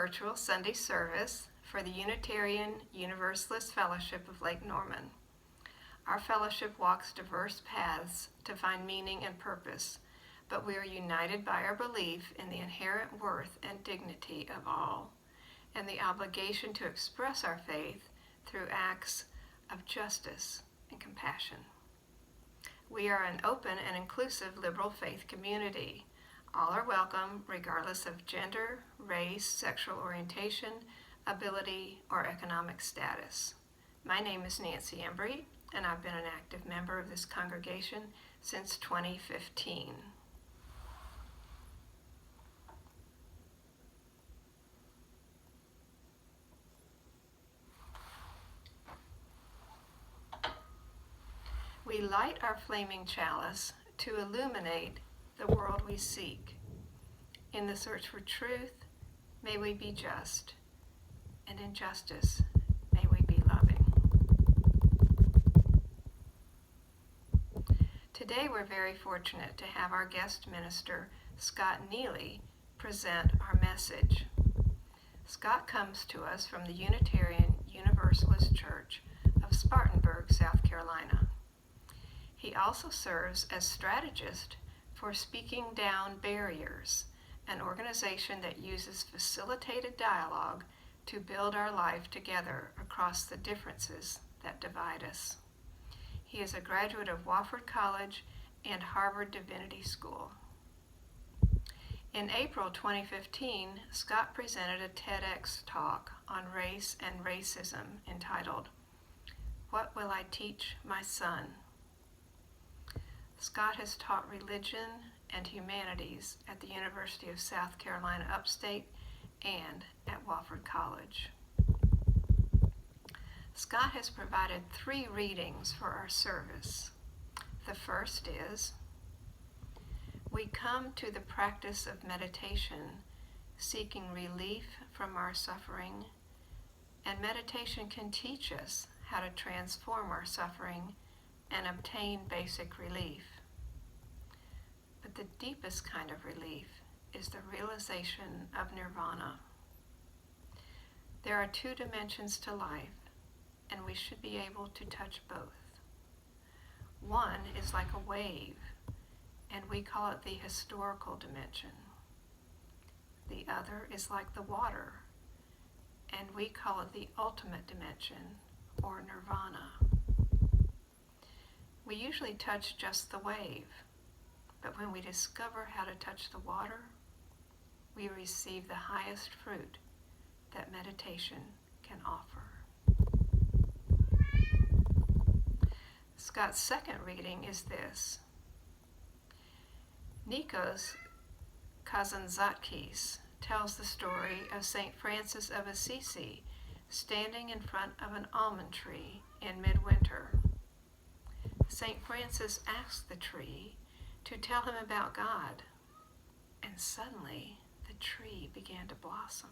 virtual Sunday service for the Unitarian Universalist Fellowship of Lake Norman. Our fellowship walks diverse paths to find meaning and purpose, but we are united by our belief in the inherent worth and dignity of all, and the obligation to express our faith through acts of justice and compassion. We are an open and inclusive liberal faith community. All are welcome, regardless of gender, race, sexual orientation, ability, or economic status. My name is Nancy Embry, and I've been an active member of this congregation since 2015. We light our flaming chalice to illuminate the world we seek. In the search for truth, may we be just, and in justice, may we be loving. Today we're very fortunate to have our guest minister, Scott Neely, present our message. Scott comes to us from the Unitarian Universalist Church of Spartanburg, South Carolina. He also serves as strategist for Speaking Down Barriers, an organization that uses facilitated dialogue to build our life together across the differences that divide us. He is a graduate of Wofford College and Harvard Divinity School. In April 2015, Scott presented a TEDx talk on race and racism entitled, "What Will I Teach My Son?" Scott has taught religion and humanities at the University of South Carolina-Upstate and at Wofford College. Scott has provided 3 readings for our service. The first is, "We come to the practice of meditation, seeking relief from our suffering, and meditation can teach us how to transform our suffering and obtain basic relief. But the deepest kind of relief is the realization of nirvana. There are 2 dimensions to life, and we should be able to touch both. One is like a wave, and we call it the historical dimension. The other is like the water, and we call it the ultimate dimension, or nirvana. We usually touch just the wave, but when we discover how to touch the water, we receive the highest fruit that meditation can offer." Scott's second reading is this. Nikos Kazantzakis tells the story of St. Francis of Assisi standing in front of an almond tree in midwinter. St. Francis asked the tree to tell him about God, and suddenly the tree began to blossom.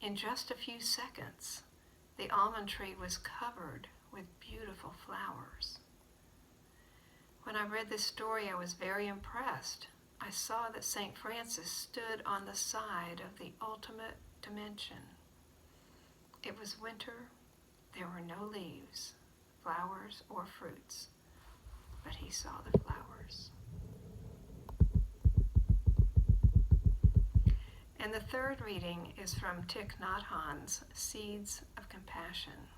In just a few seconds, the almond tree was covered with beautiful flowers. When I read this story, I was very impressed. I saw that St. Francis stood on the side of the ultimate dimension. It was winter, there were no leaves, flowers, or fruits, but he saw the flowers. And the third reading is from Thich Nhat Hanh's Seeds of Compassion.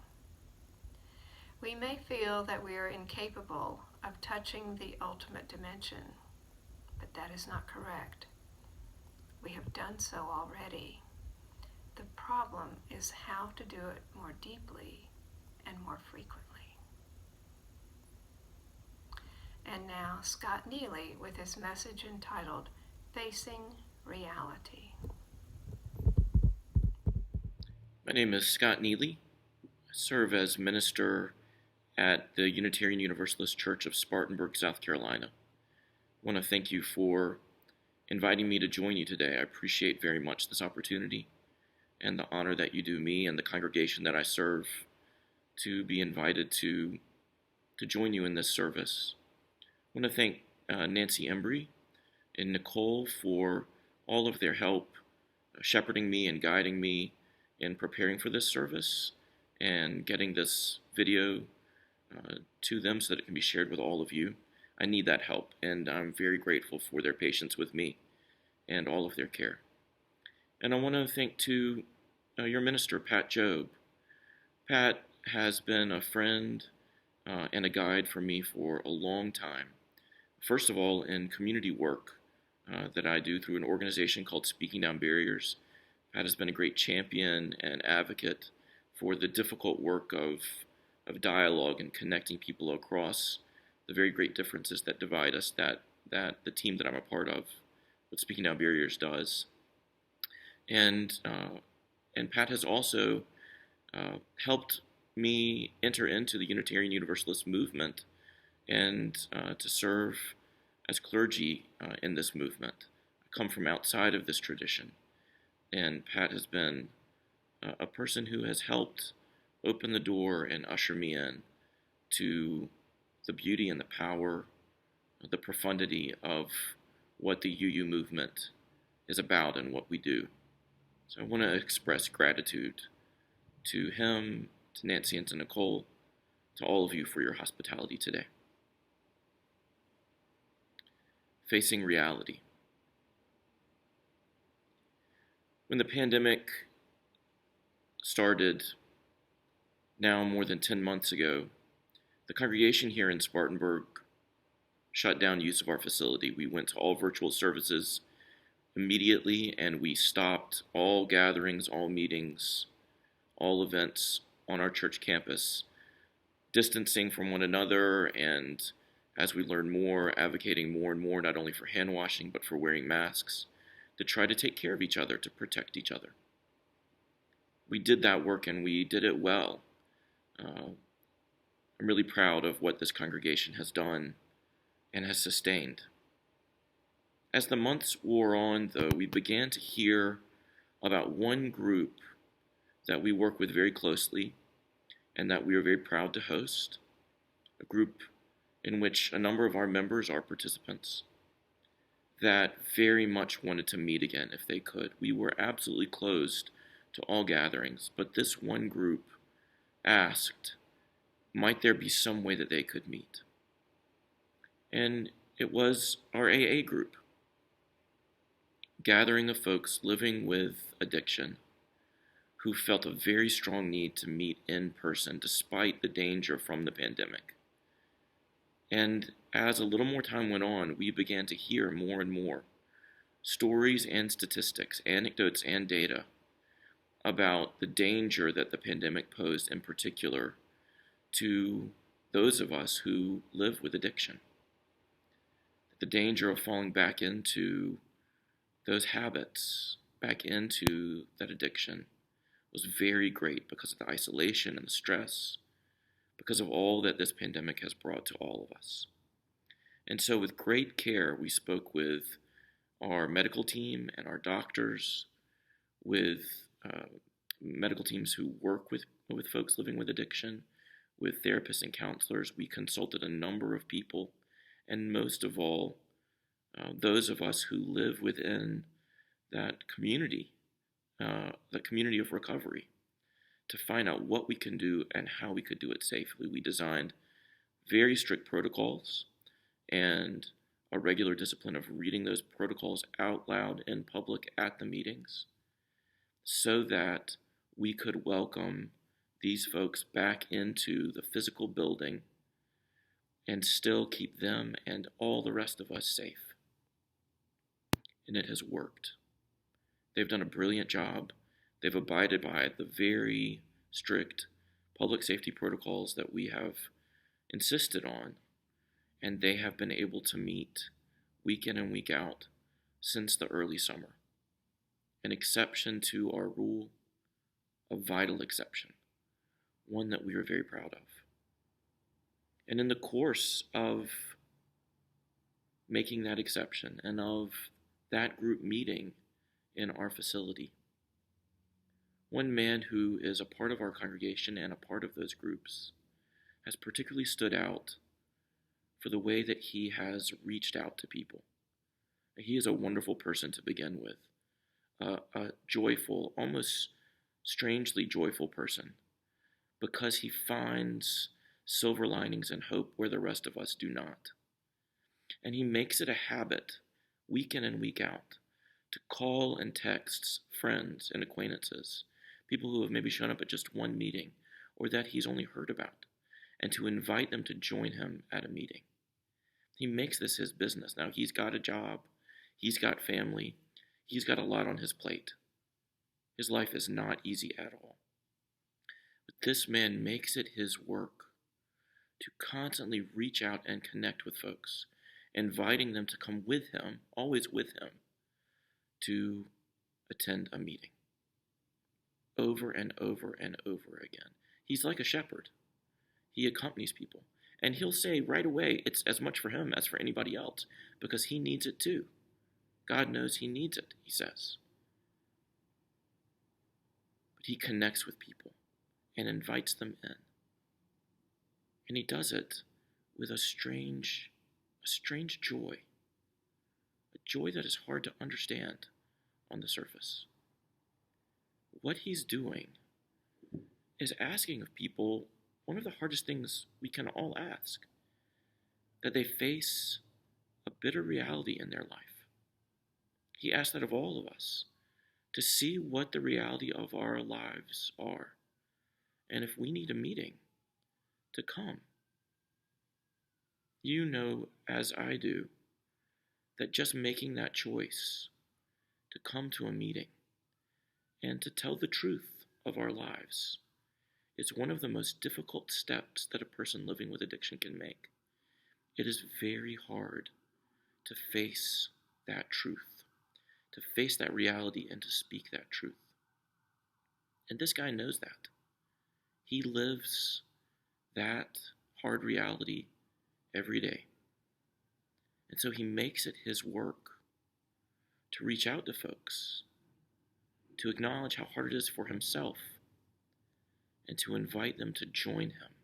We may feel that we are incapable of touching the ultimate dimension, but that is not correct. We have done so already. The problem is how to do it more deeply and more frequently. And now, Scott Neely with his message entitled, "Facing Reality." My name is Scott Neely. I serve as minister at the Unitarian Universalist Church of Spartanburg, South Carolina. I want to thank you for inviting me to join you today. I appreciate very much this opportunity and the honor that you do me and the congregation that I serve to be invited to join you in this service. I want to thank Nancy Embry and Nicole for all of their help shepherding me and guiding me in preparing for this service and getting this video to them so that it can be shared with all of you. I need that help, and I'm very grateful for their patience with me and all of their care. And I want to thank to your minister, Pat Jobe. Pat has been a friend and a guide for me for a long time. First of all, in community work that I do through an organization called Speaking Down Barriers. Pat has been a great champion and advocate for the difficult work of dialogue and connecting people across the very great differences that divide us, that the team that I'm a part of, what Speaking Down Barriers does. And Pat has also helped me enter into the Unitarian Universalist movement and to serve as clergy in this movement. I come from outside of this tradition, and Pat has been a person who has helped open the door and usher me in to the beauty and the power, the profundity of what the UU movement is about and what we do. So I want to express gratitude to him, to Nancy, and to Nicole, to all of you for your hospitality today. Facing reality. When the pandemic started, now more than 10 months ago, the congregation here in Spartanburg shut down use of our facility. We went to all virtual services immediately, and we stopped all gatherings, all meetings, all events on our church campus, distancing from one another, and as we learn more, advocating more and more, not only for hand washing, but for wearing masks, to try to take care of each other, to protect each other. We did that work, and we did it well. I'm really proud of what this congregation has done and has sustained. As the months wore on, though, we began to hear about one group that we work with very closely and that we are very proud to host, a group in which a number of our members are participants that very much wanted to meet again if they could. We were absolutely closed to all gatherings, but this one group asked, might there be some way that they could meet? And it was our AA group, gathering of folks living with addiction who felt a very strong need to meet in person despite the danger from the pandemic. And as a little more time went on, we began to hear more and more stories and statistics, anecdotes and data about the danger that the pandemic posed in particular to those of us who live with addiction. The danger of falling back into those habits, back into that addiction, was very great because of the isolation and the stress, because of all that this pandemic has brought to all of us. And so with great care, we spoke with our medical team and our doctors, with medical teams who work with folks living with addiction, with therapists and counselors. We consulted a number of people, and most of all, those of us who live within that community of recovery, to find out what we can do and how we could do it safely. We designed very strict protocols and a regular discipline of reading those protocols out loud in public at the meetings so that we could welcome these folks back into the physical building and still keep them and all the rest of us safe. And it has worked. They've done a brilliant job. They've abided by the very strict public safety protocols that we have insisted on, and they have been able to meet week in and week out since the early summer. An exception to our rule, a vital exception, one that we are very proud of. And in the course of making that exception and of that group meeting in our facility, one man who is a part of our congregation and a part of those groups has particularly stood out for the way that he has reached out to people. He is a wonderful person to begin with, a joyful, almost strangely joyful person because he finds silver linings and hope where the rest of us do not. And he makes it a habit, week in and week out, to call and text friends and acquaintances, people who have maybe shown up at just one meeting or that he's only heard about, and to invite them to join him at a meeting. He makes this his business. Now, he's got a job, he's got family, he's got a lot on his plate. His life is not easy at all. But this man makes it his work to constantly reach out and connect with folks, inviting them to come with him, always with him, to attend a meeting. Over and over and over again. He's like a shepherd. He accompanies people. And he'll say right away it's as much for him as for anybody else, because he needs it too. God knows he needs it, he says. But he connects with people and invites them in. And he does it with a strange joy. A joy that is hard to understand on the surface. What he's doing is asking of people one of the hardest things we can all ask, that they face a bitter reality in their life. He asks that of all of us, to see what the reality of our lives are, and if we need a meeting, to come. You know, as I do, that just making that choice to come to a meeting and to tell the truth of our lives, it's one of the most difficult steps that a person living with addiction can make. It is very hard to face that truth, to face that reality and to speak that truth. And this guy knows that. He lives that hard reality every day. And so he makes it his work to reach out to folks, to acknowledge how hard it is for himself, and to invite them to join him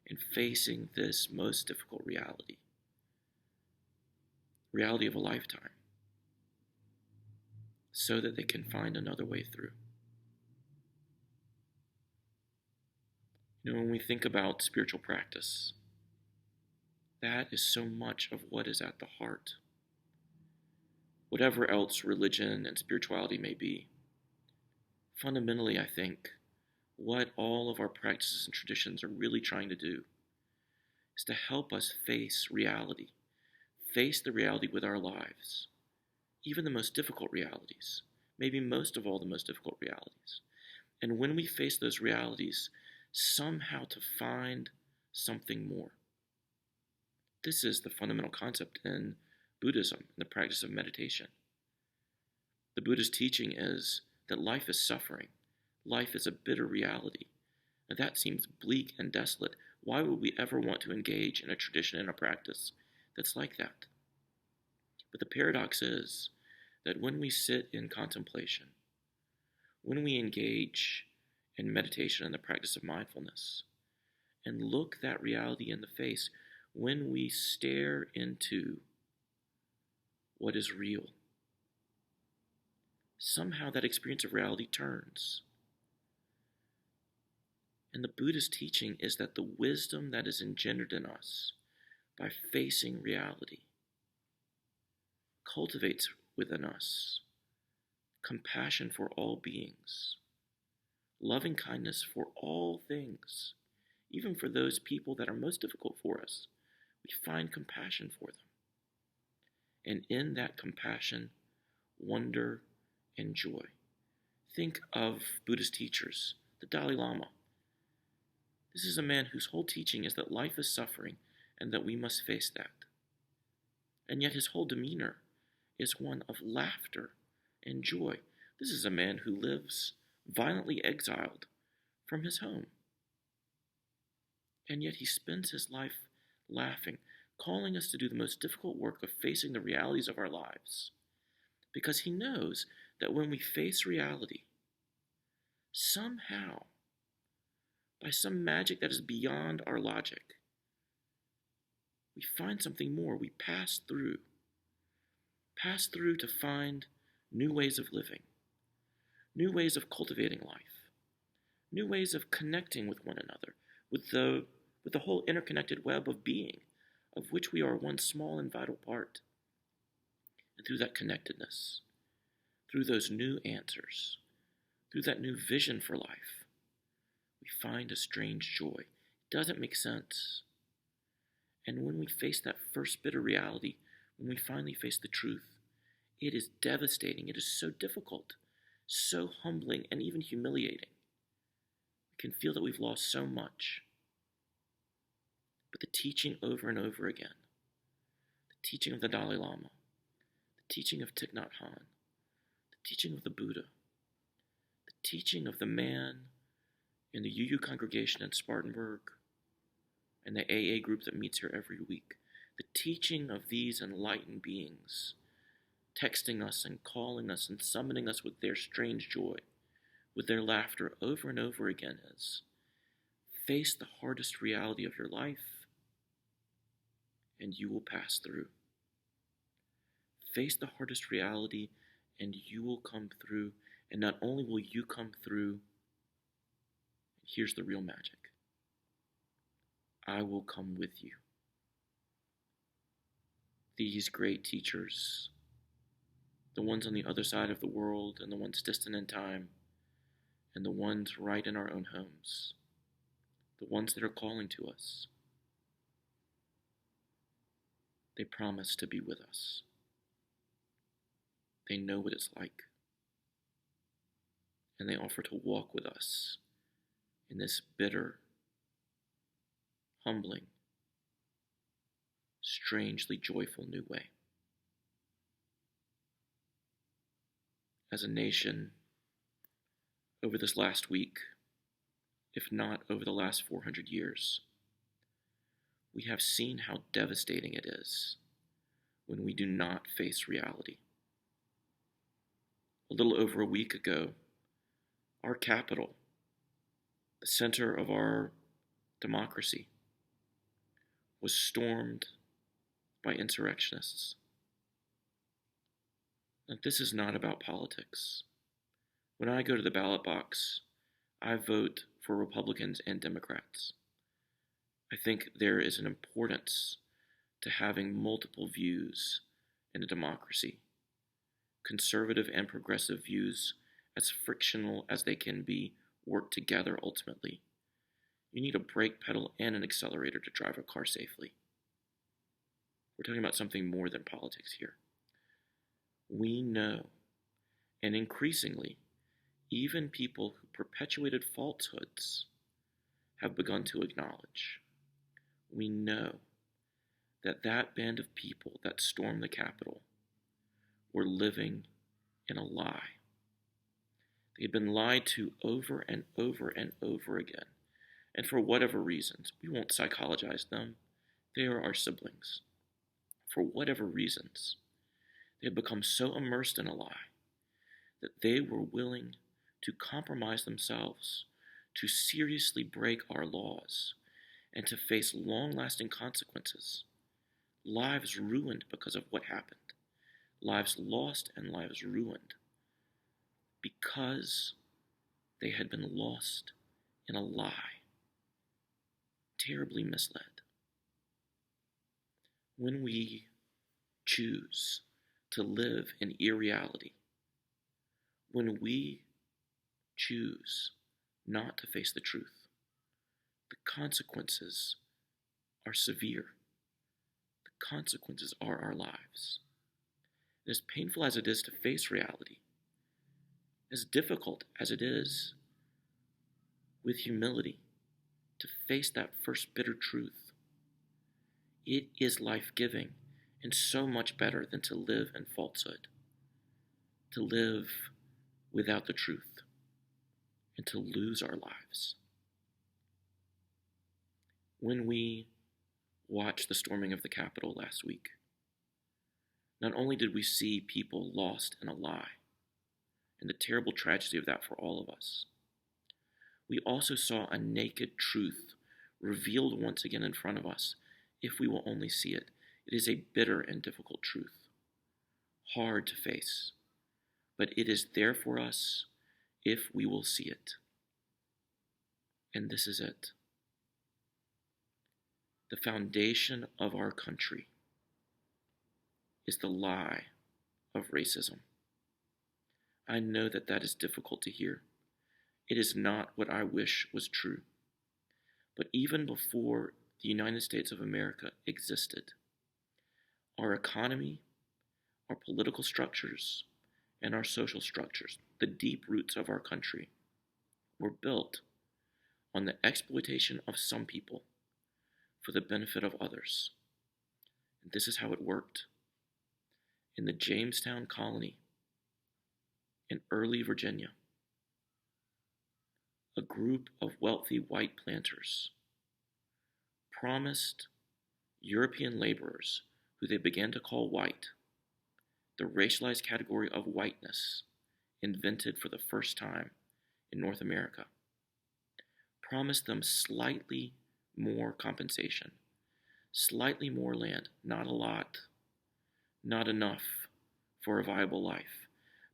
in facing this most difficult reality of a lifetime, so that they can find another way through. You know, when we think about spiritual practice, that is so much of what is at the heart. Whatever else religion and spirituality may be, fundamentally, I think, what all of our practices and traditions are really trying to do is to help us face reality, face the reality with our lives, even the most difficult realities, maybe most of all the most difficult realities. And when we face those realities, somehow to find something more. This is the fundamental concept in Buddhism, in the practice of meditation. The Buddhist teaching is that life is suffering. Life is a bitter reality. Now that seems bleak and desolate. Why would we ever want to engage in a tradition and a practice that's like that? But the paradox is that when we sit in contemplation, when we engage in meditation and the practice of mindfulness, and look that reality in the face, when we stare into what is real, somehow that experience of reality turns. And the Buddhist teaching is that the wisdom that is engendered in us by facing reality cultivates within us compassion for all beings, loving kindness for all things, even for those people that are most difficult for us. We find compassion for them. And in that compassion, wonder and joy. Think of Buddhist teachers, the Dalai Lama. This is a man whose whole teaching is that life is suffering and that we must face that. And yet his whole demeanor is one of laughter and joy. This is a man who lives violently exiled from his home. And yet he spends his life laughing, calling us to do the most difficult work of facing the realities of our lives. Because he knows that when we face reality, somehow, by some magic that is beyond our logic, we find something more. We pass through to find new ways of living, new ways of cultivating life, new ways of connecting with one another, with the whole interconnected web of being, of which we are one small and vital part. And through that connectedness, through those new answers, through that new vision for life, we find a strange joy. It doesn't make sense. And when we face that first bitter reality, when we finally face the truth, it is devastating. It is so difficult, so humbling, and even humiliating. We can feel that we've lost so much. But the teaching over and over again, the teaching of the Dalai Lama, the teaching of Thich Nhat Hanh, the teaching of the Buddha, the teaching of the man in the UU congregation in Spartanburg, and the AA group that meets here every week, the teaching of these enlightened beings, texting us and calling us and summoning us with their strange joy, with their laughter over and over again, is face the hardest reality of your life, and you will pass through. Face the hardest reality, and you will come through. And not only will you come through, here's the real magic: I will come with you. These great teachers, the ones on the other side of the world, and the ones distant in time, and the ones right in our own homes, the ones that are calling to us, they promise to be with us. They know what it's like, and they offer to walk with us in this bitter, humbling, strangely joyful new way. As a nation, over this last week, if not over the last 400 years, we have seen how devastating it is when we do not face reality. A little over a week ago, our capital, the center of our democracy, was stormed by insurrectionists. Now, this is not about politics. When I go to the ballot box, I vote for Republicans and Democrats. I think there is an importance to having multiple views in a democracy. Conservative and progressive views, as frictional as they can be, work together ultimately. You need a brake pedal and an accelerator to drive a car safely. We're talking about something more than politics here. We know, and increasingly, even people who perpetuated falsehoods have begun to acknowledge. We know that that band of people that stormed the Capitol were living in a lie. They had been lied to over and over and over again. And for whatever reasons, we won't psychologize them. They are our siblings. For whatever reasons, they had become so immersed in a lie that they were willing to compromise themselves, to seriously break our laws, and to face long-lasting consequences. Lives ruined because of what happened. Lives lost and lives ruined because they had been lost in a lie, terribly misled. When we choose to live in irreality, when we choose not to face the truth, the consequences are severe. The consequences are our lives. And as painful as it is to face reality, as difficult as it is, with humility, to face that first bitter truth, it is life-giving and so much better than to live in falsehood, to live without the truth, and to lose our lives. When we watched the storming of the Capitol last week, not only did we see people lost in a lie, and the terrible tragedy of that for all of us, we also saw a naked truth revealed once again in front of us, if we will only see it. It is a bitter and difficult truth, hard to face, but it is there for us, if we will see it. And this is it. The foundation of our country is the lie of racism. I know that that is difficult to hear. It is not what I wish was true. But even before the United States of America existed, our economy, our political structures, and our social structures, the deep roots of our country, were built on the exploitation of some people for the benefit of others. And this is how it worked. In the Jamestown colony in early Virginia, a group of wealthy white planters promised European laborers, who they began to call white, the racialized category of whiteness invented for the first time in North America, promised them slightly more compensation, slightly more land, not a lot, not enough for a viable life,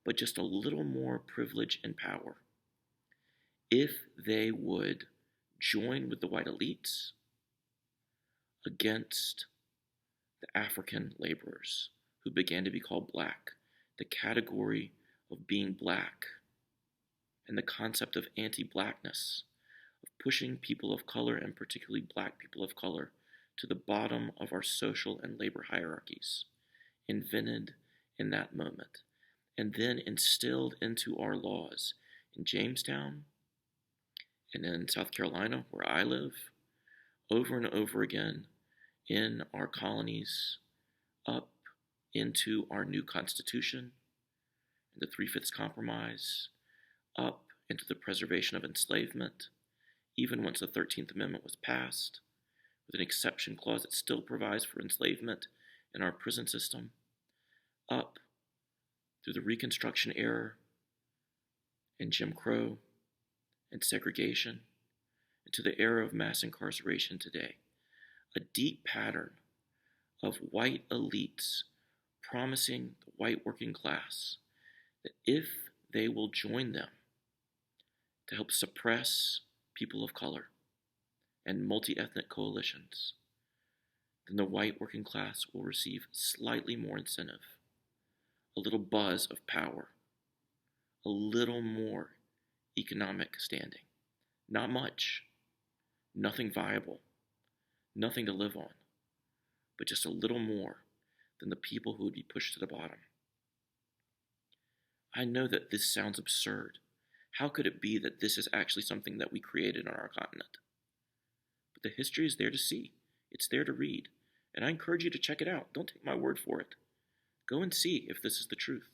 but just a little more privilege and power, if they would join with the white elites against the African laborers who began to be called black. The category of being black and the concept of anti-blackness, of pushing people of color, and particularly black people of color, to the bottom of our social and labor hierarchies, invented in that moment, and then instilled into our laws in Jamestown and in South Carolina, where I live, over and over again, in our colonies, up into our new Constitution, the Three-Fifths Compromise, up into the preservation of enslavement, even once the 13th Amendment was passed, with an exception clause that still provides for enslavement in our prison system, up through the Reconstruction era and Jim Crow and segregation, into the era of mass incarceration today. A deep pattern of white elites promising the white working class that if they will join them to help suppress people of color and multi-ethnic coalitions, then the white working class will receive slightly more incentive, a little buzz of power, a little more economic standing. Not much, nothing viable, nothing to live on, but just a little more than the people who would be pushed to the bottom. I know that this sounds absurd. How could it be that this is actually something that we created on our continent? But the history is there to see. It's there to read. And I encourage you to check it out. Don't take my word for it. Go and see if this is the truth.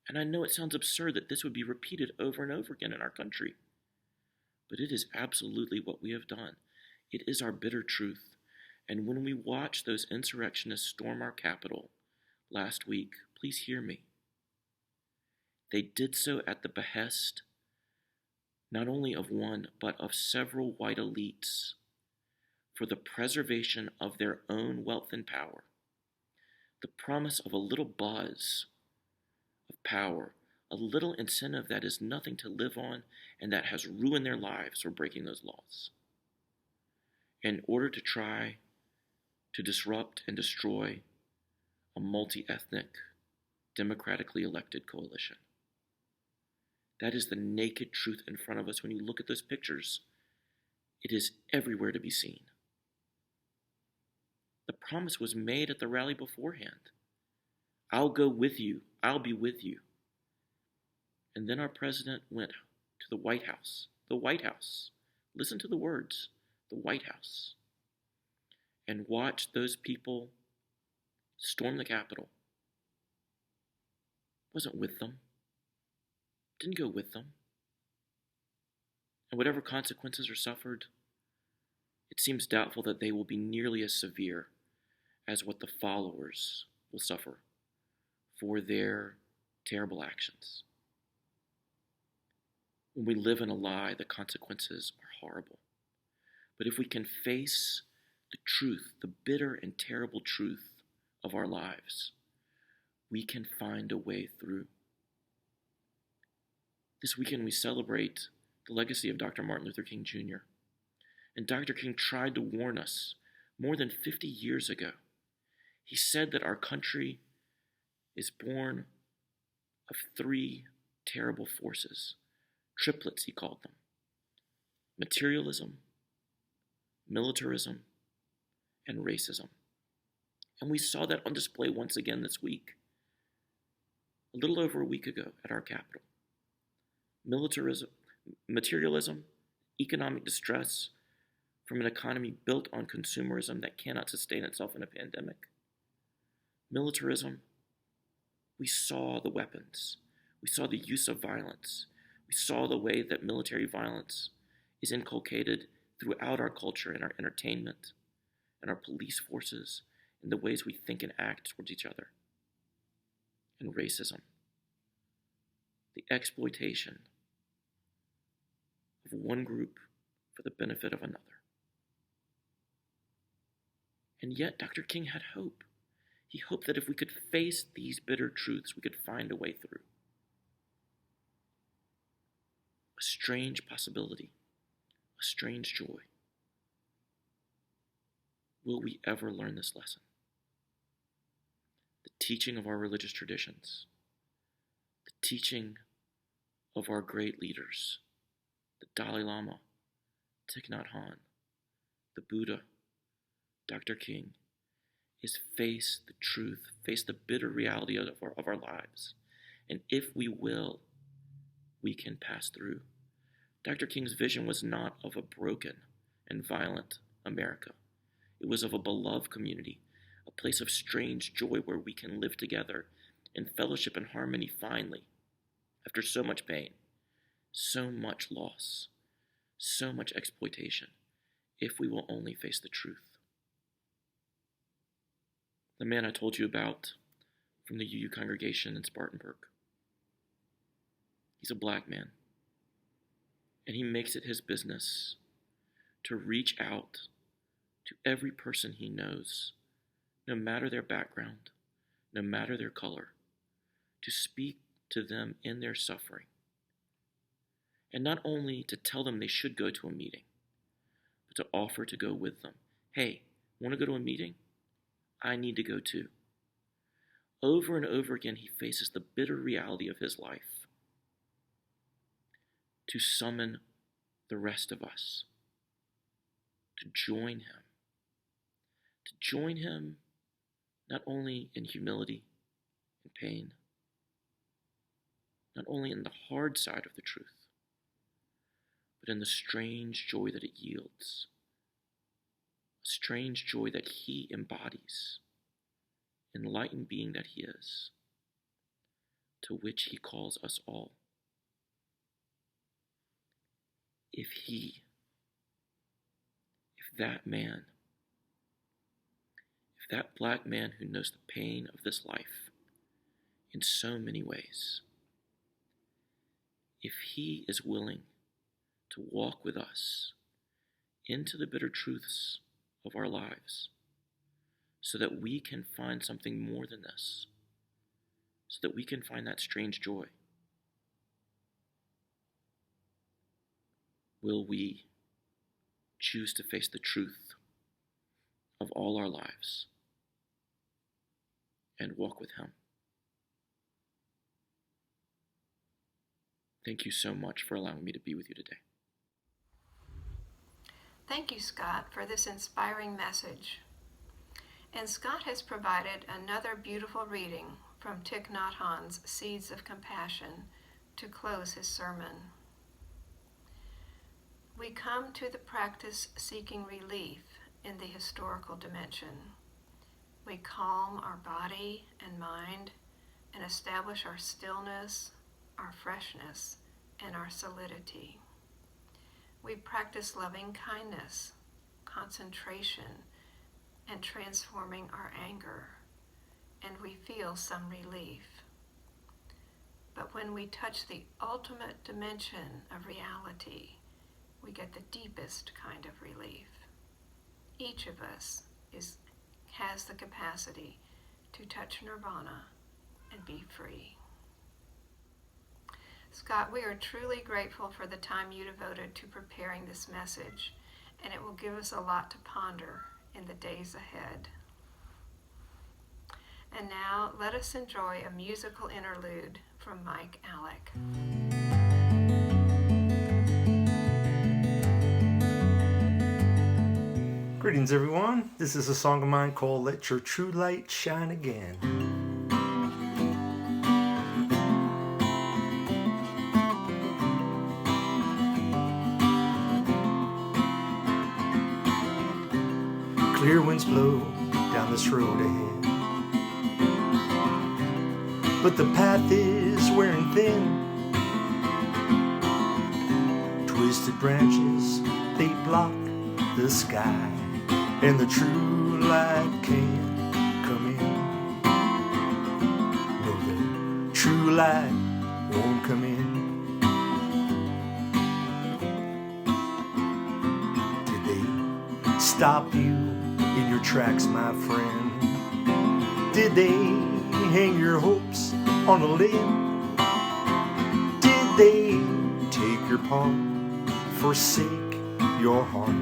And I know it sounds absurd that this would be repeated over and over again in our country. But it is absolutely what we have done. It is our bitter truth. And when we watch those insurrectionists storm our capital last week, please hear me. They did so at the behest not only of one, but of several white elites for the preservation of their own wealth and power. The promise of a little buzz of power, a little incentive that is nothing to live on and that has ruined their lives for breaking those laws, in order to try to disrupt and destroy a multi-ethnic, democratically elected coalition. That is the naked truth in front of us. When you look at those pictures, it is everywhere to be seen. The promise was made at the rally beforehand. I'll go with you. I'll be with you. And then our president went to the White House. The White House. Listen to the words. The White House. And watched those people storm the Capitol. Wasn't with them. Didn't go with them. And whatever consequences are suffered, it seems doubtful that they will be nearly as severe as what the followers will suffer for their terrible actions. When we live in a lie, the consequences are horrible. But if we can face the truth, the bitter and terrible truth of our lives, we can find a way through. This weekend we celebrate the legacy of Dr. Martin Luther King Jr. And Dr. King tried to warn us more than 50 years ago. He said that our country is born of three terrible forces, triplets he called them: materialism, militarism, and racism. And we saw that on display once again this week, a little over a week ago at our Capitol. Materialism, economic distress from an economy built on consumerism that cannot sustain itself in a pandemic. Militarism, we saw the weapons. We saw the use of violence. We saw the way that military violence is inculcated throughout our culture, in our entertainment, in our police forces, in the ways we think and act towards each other. And racism, the exploitation of one group for the benefit of another. And yet Dr. King had hope. He hoped that if we could face these bitter truths, we could find a way through. A strange possibility, a strange joy. Will we ever learn this lesson? The teaching of our religious traditions, the teaching of our great leaders, the Dalai Lama, Thich Nhat Hanh, the Buddha, Dr. King, is face the truth, face the bitter reality of our lives. And if we will, we can pass through. Dr. King's vision was not of a broken and violent America. It was of a beloved community, a place of strange joy where we can live together in fellowship and harmony finally, after so much pain, so much loss, so much exploitation, if we will only face the truth. The man I told you about from the UU congregation in Spartanburg, he's a black man, and he makes it his business to reach out to every person he knows, no matter their background, no matter their color, to speak to them in their suffering. And not only to tell them they should go to a meeting, but to offer to go with them. Hey, want to go to a meeting? I need to go too. Over and over again, he faces the bitter reality of his life to summon the rest of us to join him. To join him not only in humility and pain, not only in the hard side of the truth, but in the strange joy that it yields. A strange joy that he embodies, enlightened being that he is, to which he calls us all. If that man, if that black man who knows the pain of this life in so many ways, if he is willing to walk with us into the bitter truths of our lives, so that we can find something more than this, so that we can find that strange joy, will we choose to face the truth of all our lives and walk with him? Thank you so much for allowing me to be with you today. Thank you, Scott, for this inspiring message. And Scott has provided another beautiful reading from Thich Nhat Hanh's Seeds of Compassion to close his sermon. We come to the practice seeking relief in the historical dimension. We calm our body and mind and establish our stillness, our freshness, and our solidity. We practice loving kindness, concentration, and transforming our anger, and we feel some relief. But when we touch the ultimate dimension of reality, we get the deepest kind of relief. Each of us has the capacity to touch nirvana and be free. Scott, we are truly grateful for the time you devoted to preparing this message, and it will give us a lot to ponder in the days ahead. And now, let us enjoy a musical interlude from Mike Alec. Greetings, everyone. This is a song of mine called Let Your True Light Shine Again. Clear winds blow down this road ahead, but the path is wearing thin. Twisted branches, they block the sky, and the true light can't come in. No, the true light won't come in. Did they stop you in your tracks, my friend? Did they hang your hopes on a limb? Did they take your part, forsake your heart?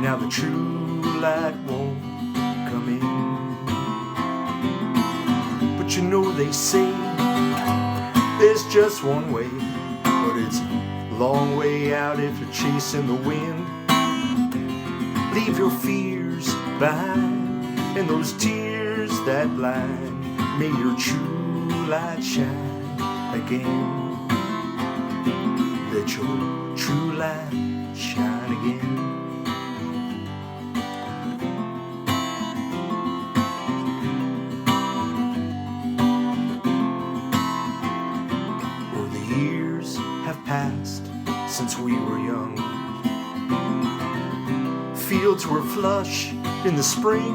Now the true light won't come in. But you know they say there's just one way, but it's a long way out if you're chasing the wind. Leave your fears behind and those tears that blind. May your true light shine again. Let your true light shine again. Past since we were young. Fields were flush in the spring.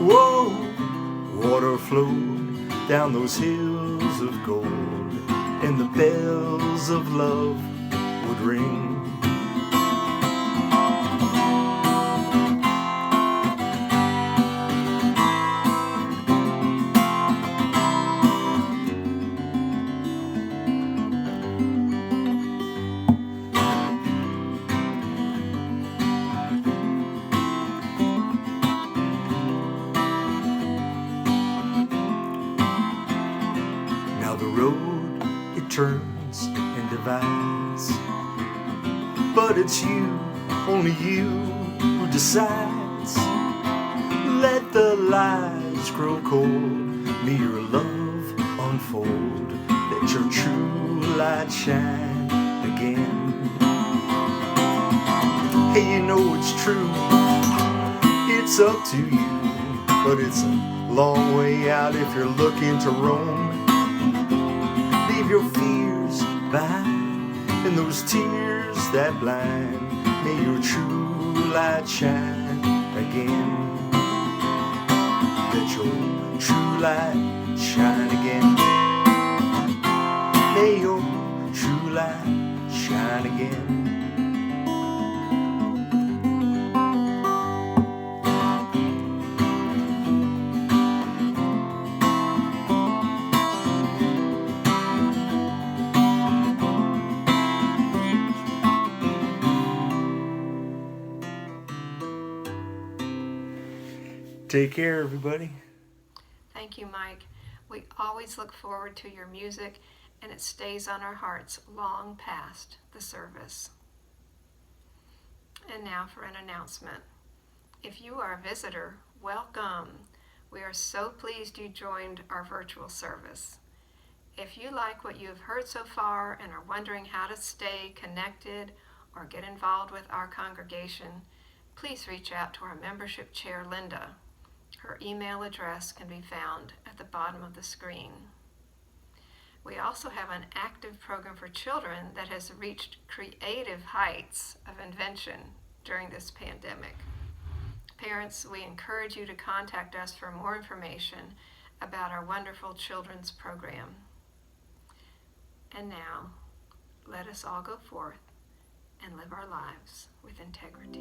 Whoa, water flowed down those hills of gold, and the bells of love would ring. Turns and divides, but it's you, only you, who decides. Let the lies grow cold, may your love unfold. Let your true light shine again. Hey, you know it's true, it's up to you, but it's a long way out if you're looking to roam. Leave your fears behind and those tears that blind. May your true light shine again. Let your true light shine again. May your true light shine again. Take care, everybody. Thank you, Mike. We always look forward to your music, and it stays on our hearts long past the service. And now for an announcement. If you are a visitor, welcome. We are so pleased you joined our virtual service. If you like what you have heard so far and are wondering how to stay connected or get involved with our congregation, please reach out to our membership chair, Linda. Her email address can be found at the bottom of the screen. We also have an active program for children that has reached creative heights of invention during this pandemic. Parents, we encourage you to contact us for more information about our wonderful children's program. And now, let us all go forth and live our lives with integrity.